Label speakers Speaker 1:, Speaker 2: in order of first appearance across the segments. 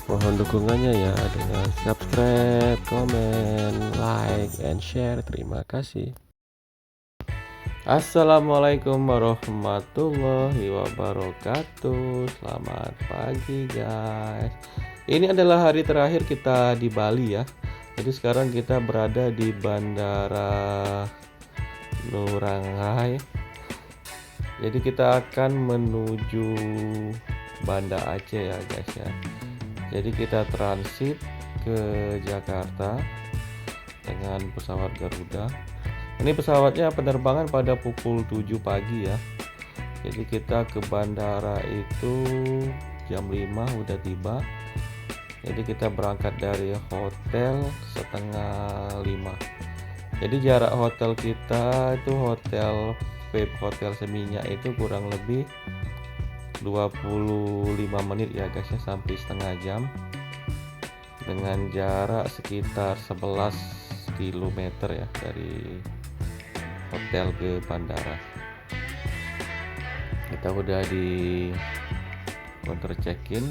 Speaker 1: Mohon dukungannya ya dengan subscribe, komen, like, and share. Terima kasih. Assalamualaikum warahmatullahi wabarakatuh. Selamat pagi guys. Ini adalah hari terakhir kita di Bali ya. Jadi sekarang kita berada di Bandara Ngurah Rai. Jadi kita akan menuju Banda Aceh ya guys ya. Jadi kita transit ke Jakarta dengan pesawat Garuda. Ini pesawatnya penerbangan pada pukul 7 pagi ya. Jadi kita ke bandara itu jam 5 udah tiba. Jadi kita berangkat dari hotel setengah 5. Jadi jarak hotel kita itu hotel Hotel Seminyak itu kurang lebih 25 menit ya guys ya, sampai setengah jam dengan jarak sekitar 11 km ya dari hotel ke bandara. Kita udah di counter check-in.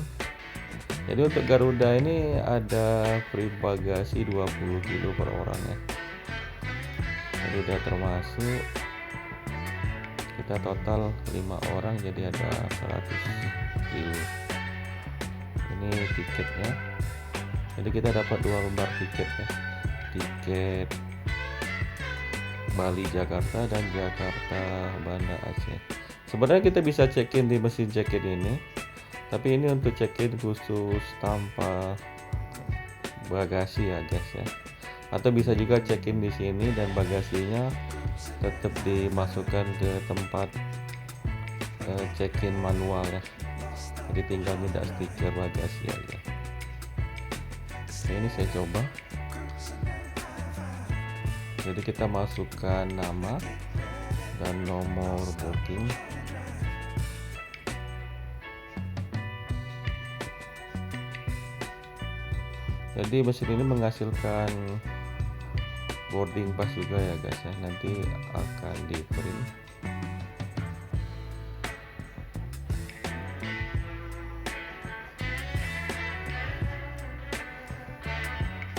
Speaker 1: Jadi untuk Garuda ini ada free bagasi 20 kilo per orang ya. Jadi udah termasuk kita total 5 orang, jadi ada 100 kilo. Ini tiketnya. Jadi kita dapat 2 lembar tiket ya. Tiket Bali Jakarta dan Jakarta Banda Aceh. Sebenarnya kita bisa check-in di mesin check-in ini, tapi ini untuk check-in khusus tanpa bagasi ya guys ya. Atau bisa juga check-in di sini dan bagasinya tetap dimasukkan ke tempat check-in manual ya. Jadi tinggal minta stiker bagasi aja. Ini saya coba. Jadi kita masukkan nama dan nomor booking. Jadi mesin ini menghasilkan boarding pass juga ya guys ya. Nanti akan di print.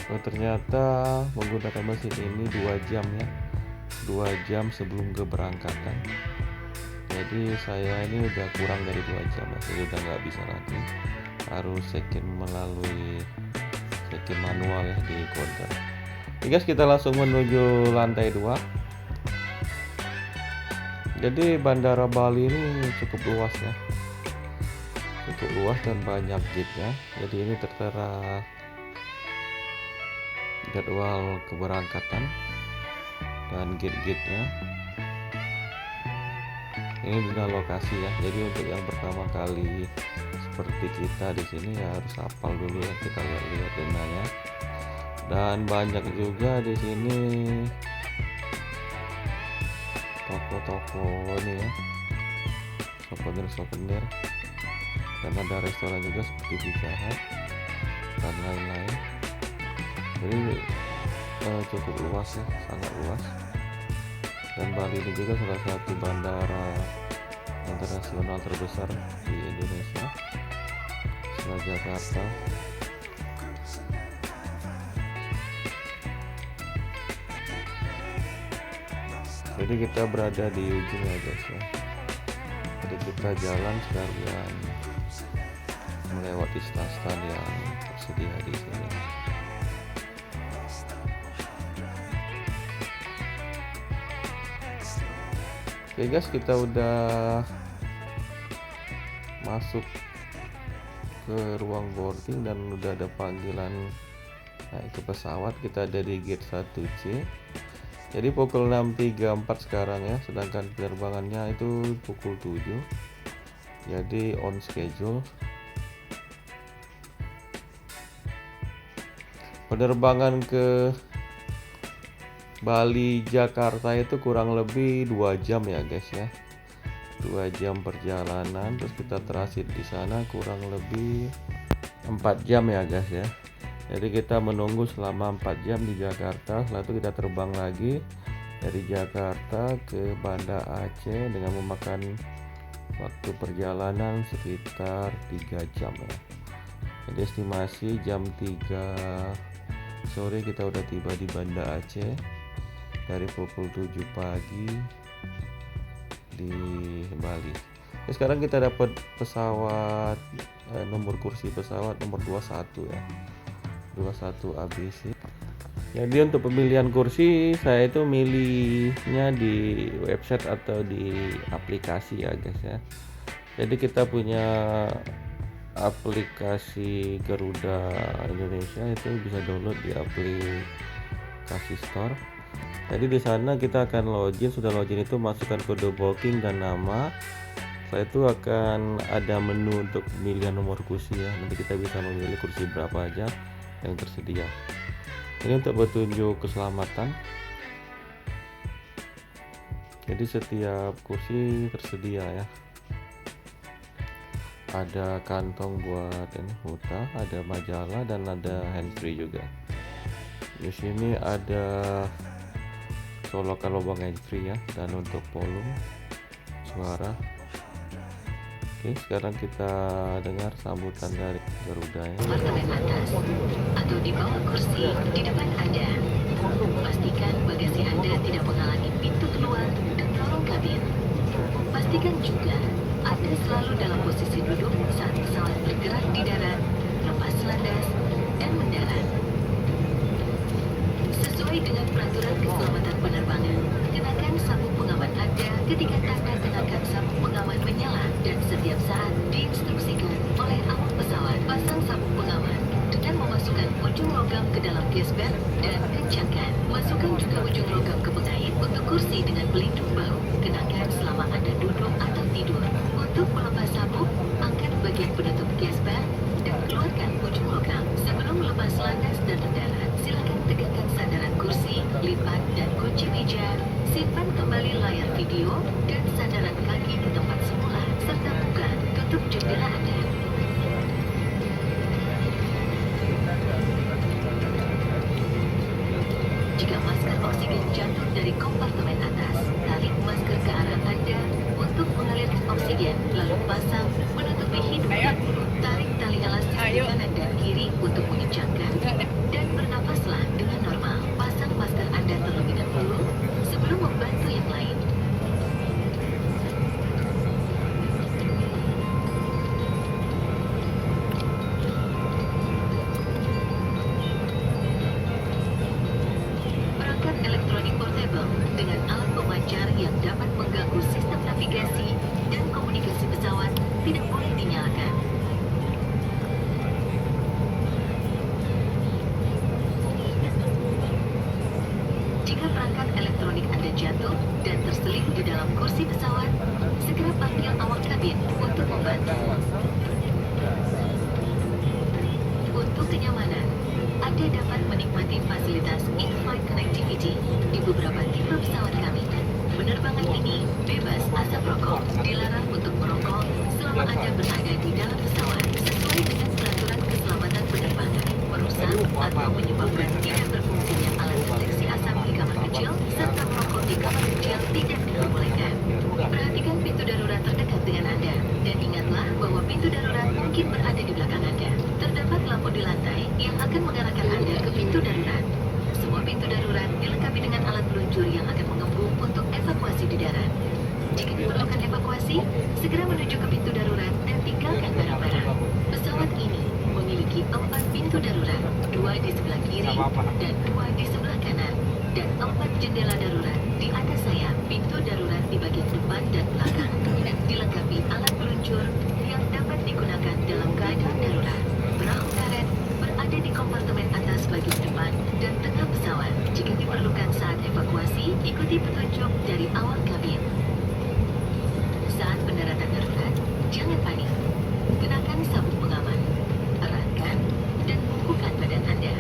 Speaker 1: Oh, ternyata menggunakan mesin ini 2 jam ya, 2 jam sebelum keberangkatan. Jadi saya ini udah kurang dari 2 jam ya, jadi udah nggak bisa lagi, harus check-in melalui check-in manual ya di counter. Oke guys, kita langsung menuju lantai 2. Jadi bandara Bali ini cukup luas ya, cukup luas dan banyak gate-nya. Jadi ini tertera jadwal keberangkatan dan gate-gate-nya. Ini dengan lokasi ya. Jadi untuk yang pertama kali seperti kita di sini ya harus hafal dulu ya, kita lihat zonanya. Dan banyak juga di sini toko-toko ini ya, souvenir, dan ada restoran juga seperti Pizza Hut dan lain-lain. Jadi cukup luas ya, sangat luas. Dan Bali ini juga salah satu bandara internasional terbesar di Indonesia setelah Jakarta. Jadi kita berada di ujung ya guys ya. Jadi kita jalan sekalian melewati stand-stand yang tersedia di sini. Oke guys, kita udah masuk ke ruang boarding dan udah ada panggilan naik ke pesawat. Kita ada di gate 1C. Jadi pukul 6.34 sekarang ya, sedangkan penerbangannya itu pukul 7. Jadi on schedule. Penerbangan ke Bali Jakarta itu kurang lebih 2 jam ya guys ya. 2 jam perjalanan, terus kita transit di sana kurang lebih 4 jam ya guys ya. Jadi kita menunggu selama 4 jam di Jakarta. Setelah itu kita terbang lagi dari Jakarta ke Banda Aceh dengan memakan waktu perjalanan sekitar 3 jam ya. Jadi estimasi jam 3 sore kita udah tiba di Banda Aceh dari pukul 7 pagi di Bali. Sekarang kita dapat pesawat nomor kursi pesawat nomor 21 ya, 21 ABC. Jadi untuk pemilihan kursi saya itu milihnya di website atau di aplikasi ya guys ya. Jadi kita punya aplikasi Garuda Indonesia, itu bisa download di aplikasi store. Jadi di sana kita akan login, sudah login itu masukkan kode booking dan nama. Setelah itu akan ada menu untuk pemilihan nomor kursi ya. Nanti kita bisa memilih kursi berapa aja yang tersedia. Ini untuk petunjuk keselamatan. Jadi setiap kursi tersedia ya. Ada kantong buat ini muta, ada majalah dan ada handsfree juga. Di sini ada colokan lubang handsfree ya, dan untuk volume suara. Oke, sekarang kita dengar sambutan dari Garuda ya.
Speaker 2: Kompartemen atas atau di bawah kursi di depan Anda. Pastikan bagasi Anda tidak menghalangi pintu keluar dan lorong kabin. Pastikan juga Anda selalu dalam posisi duduk saat pesawat bergerak di darat, lepas landas, dan mendarat. Sesuai dengan peraturan keselamatan penerbangan, kenakan sabuk pengaman Anda ketika tanda kenakan sabuk pengaman menyala dan setiap saat diinstruksikan oleh awak pesawat. Pasang sabuk pengaman dengan memasukkan ujung logam ke dalam gesper dan kencangkan. Masukkan juga ujung logam ke pengait untuk kursi dengan pelindung bahu. Kenakan selama Anda duduk atau tidur. Untuk melepas sabuk, angkat bagian penutup gesper dan keluarkan ujung logam. Sebelum lepas landas dan mendarat, silakan tegakkan sandaran kursi, lipat dan kunci meja. Simpan kembali layar video dan sandaran kaki di tempat semula, serta buka tutup jendela Anda. Jika masker oksigen jatuh dari kompartemen atas, tarik masker ke arah Anda untuk mengalirkan oksigen, lalu pasang menutupi hidung dan mulut. Tarik tali elastis di kanan dan kiri untuk mengencangkan dan bernafaslah dengan normal. Pasang masker Anda terlebih dahulu sebelum membantu yang lain. Perangkat elektronik portable dengan alat pemancar yang dapat mengganggu sistem navigasi dan komunikasi pesawat tidak boleh dinyalakan. Jika perangkat elektronik Anda jatuh dan terselip di dalam kursi pesawat, segera panggil awak kabin untuk membantu. Untuk kenyamanan, Anda dapat menikmati fasilitas in-flight connectivity di beberapa tipe pesawat kami. Penerbangan ini bebas asap rokok, dilarang untuk merokok selama Anda berada di dalam pesawat. Sesuai dengan peraturan keselamatan penerbangan, merusak atau menyebabkan tidak berfungsinya alat deteksi asap di kamar kecil serta merokok di kamar kecil tidak diperbolehkan. Perhatikan pintu darurat terdekat dengan Anda dan ingatlah bahwa pintu darurat mungkin berada di belakang Anda. Terdapat lampu di lantai yang akan mengarahkan Anda ke pintu darurat. Semua pintu darurat dilengkapi dengan alat peluncur yang akan mengembung untuk evakuasi di darat. Jika diperlukan evakuasi, segera menuju ke pintu darurat dan tinggalkan barang-barang. Pesawat ini memiliki 4 pintu darurat, 2 di sebelah kiri dan 2 di sebelah kanan, dan 4 jendela darurat di atas sayap. Pintu darurat di bagian depan dan belakang, dan dilengkapi alat peluncur yang dapat digunakan dalam keadaan darurat. Perahu karet berada di kompartemen atas bagian depan dan tengah pesawat. Jika diperlukan saat evakuasi, ikuti petunjuk dari awak kabin. Saat pendaratan darurat, jangan panik. Kenakan sabuk pengaman, eratkan, dan bungkukan badan Anda.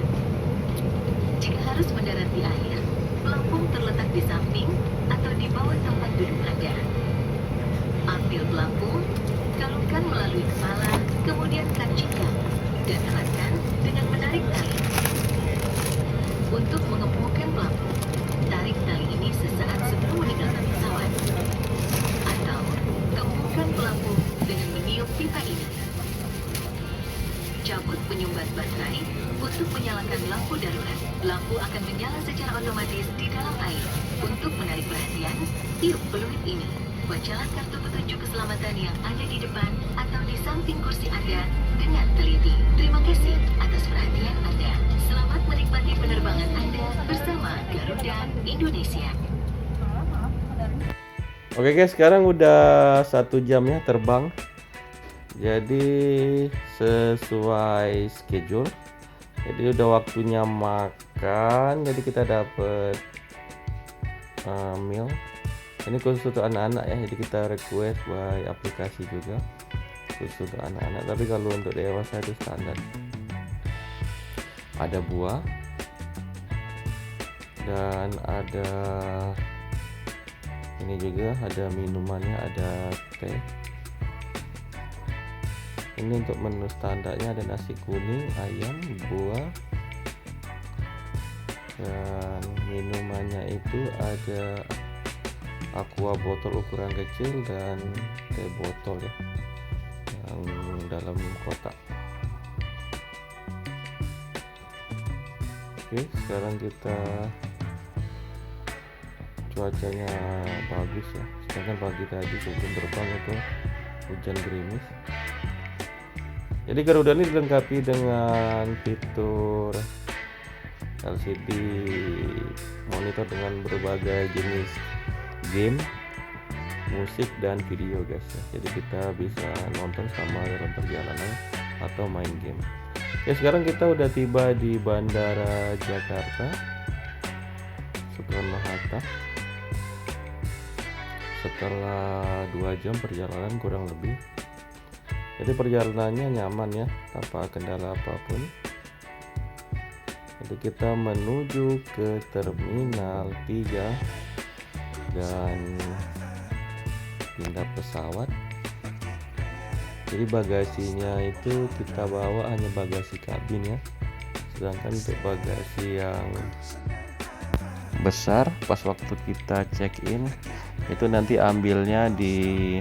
Speaker 2: Jika harus mendarat di air, pelampung terletak di samping atau di bawah tempat duduk Anda. Ambil pelampung, kalungkan melalui kepala, kemudian kancingkan, dan eratkan dengan menarik tali. Untuk mengepungkan pelampung, tarik tali ini sesaat sebelum meninggalkan pesawat. Atau, kembungkan pelampung dengan meniup pipa ini. Cabut input penyumbat baterai untuk menyalakan lampu darurat. Lampu akan menyala secara otomatis di dalam air. Untuk menarik perhatian, tiup peluit ini. Bacalah kartu petunjuk keselamatan yang ada di depan atau di samping kursi Anda dengan teliti. Terima kasih atas perhatian Anda. Selamat menikmati penerbangan Anda bersama Garuda Indonesia.
Speaker 1: Oke guys, sekarang udah 1 jam ya terbang. Jadi sesuai schedule. Jadi udah waktunya makan. Jadi kita dapet meal. Ini khusus untuk anak-anak ya. Jadi kita request by aplikasi juga. Khusus untuk anak-anak. Tapi kalau untuk dewasa itu standar. Ada buah. Dan ada ini juga ada minumannya, ada teh. Ini untuk menu standarnya ada nasi kuning, ayam, buah, dan minumannya itu ada aqua botol ukuran kecil dan teh botol ya, yang dalam kotak. Oke, sekarang kita cuacanya bagus ya, sedangkan pagi tadi sebelum terbang itu hujan gerimis. Jadi Garuda ini dilengkapi dengan fitur LCD monitor dengan berbagai jenis game, musik dan video guys ya. Jadi kita bisa nonton sama dalam perjalanan atau main game. Ya, sekarang kita udah tiba di Bandara Jakarta Soekarno-Hatta. Setelah 2 jam perjalanan kurang lebih. Jadi perjalanannya nyaman ya, tanpa kendala apapun. Jadi kita menuju ke Terminal 3 dan pindah pesawat. Jadi bagasinya itu kita bawa hanya bagasi kabin ya. Sedangkan untuk bagasi yang besar pas waktu kita check in itu nanti ambilnya di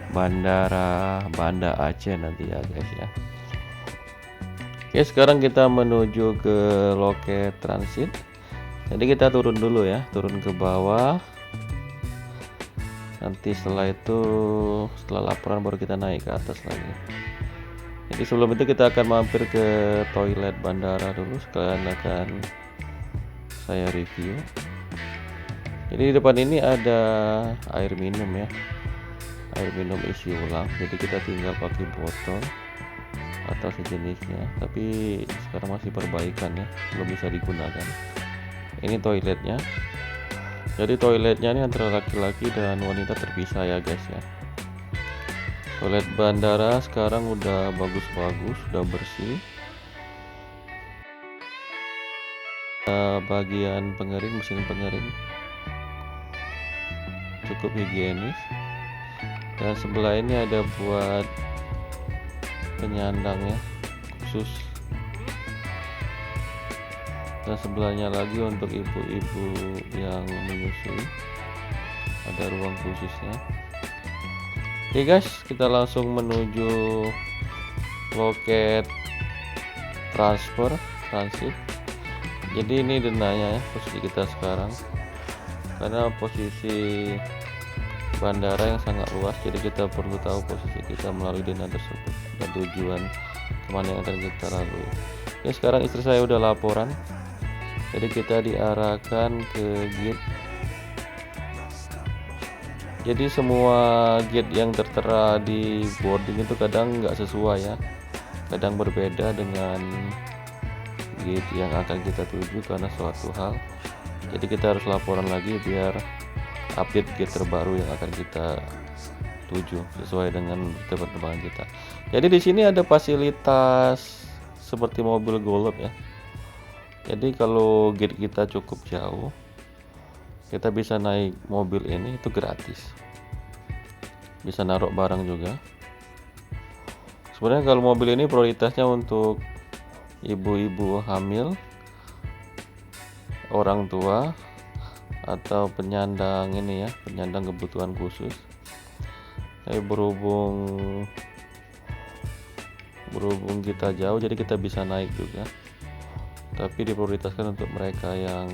Speaker 1: Bandara Banda Aceh nanti ya guys ya. Oke, sekarang kita menuju ke loket transit. Jadi kita turun dulu ya, turun ke bawah. Nanti setelah itu, setelah laporan baru kita naik ke atas lagi. Jadi sebelum itu kita akan mampir ke toilet bandara dulu, sekalian akan saya review. Jadi di depan ini ada air minum ya, air minum isi ulang. Jadi kita tinggal pakai botol atau sejenisnya. Tapi sekarang masih perbaikan ya, belum bisa digunakan. Ini toiletnya. Jadi toiletnya ini antara laki-laki dan wanita terpisah ya guys ya. Toilet bandara sekarang udah bagus-bagus, udah bersih. Bagian pengering, mesin pengering cukup higienis. Dan sebelah ini ada buat penyandang ya, khusus. Dan sebelahnya lagi untuk ibu-ibu yang menyusui, ada ruang khususnya. Oke guys, kita langsung menuju loket transit. Jadi ini denanya ya, posisi kita sekarang. Karena posisi bandara yang sangat luas, jadi kita perlu tahu posisi kita melalui dena tersebut dan tujuan kemana yang akan kita lalui. Ya, sekarang istri saya udah laporan, jadi kita diarahkan ke gate. Jadi semua gate yang tertera di boarding itu kadang nggak sesuai ya, kadang berbeda dengan gate yang akan kita tuju karena suatu hal. Jadi kita harus laporan lagi biar update gate terbaru yang akan kita tuju sesuai dengan penerbangan kita. Jadi di sini ada fasilitas seperti mobil golf ya. Jadi kalau gate kita cukup jauh, kita bisa naik mobil ini, itu gratis. Bisa naruh barang juga. Sebenarnya kalau mobil ini prioritasnya untuk ibu-ibu hamil, orang tua, atau penyandang ini ya, penyandang kebutuhan khusus. Tapi berhubung Berhubung kita jauh jadi kita bisa naik juga, tapi diprioritaskan untuk mereka yang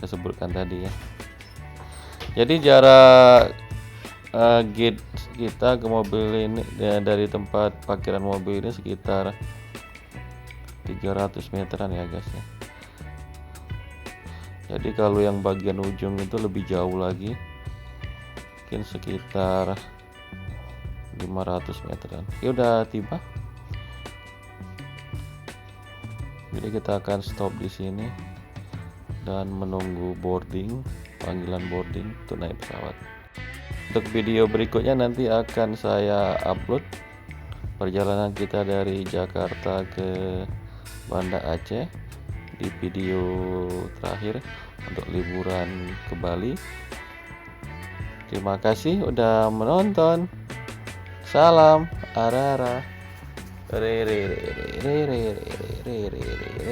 Speaker 1: saya sebutkan tadi ya. Jadi jarak gate kita ke mobil ini dari tempat parkiran mobil ini sekitar 300 meteran ya guys ya. Jadi kalau yang bagian ujung itu lebih jauh lagi, mungkin sekitar 500 meteran. Oke, udah tiba. Jadi kita akan stop di sini dan menunggu boarding, panggilan boarding untuk naik pesawat. Untuk video berikutnya nanti akan saya upload perjalanan kita dari Jakarta ke Banda Aceh di video terakhir untuk liburan ke Bali. Terima kasih udah menonton. Salam Arara. Re re re re re re re re re.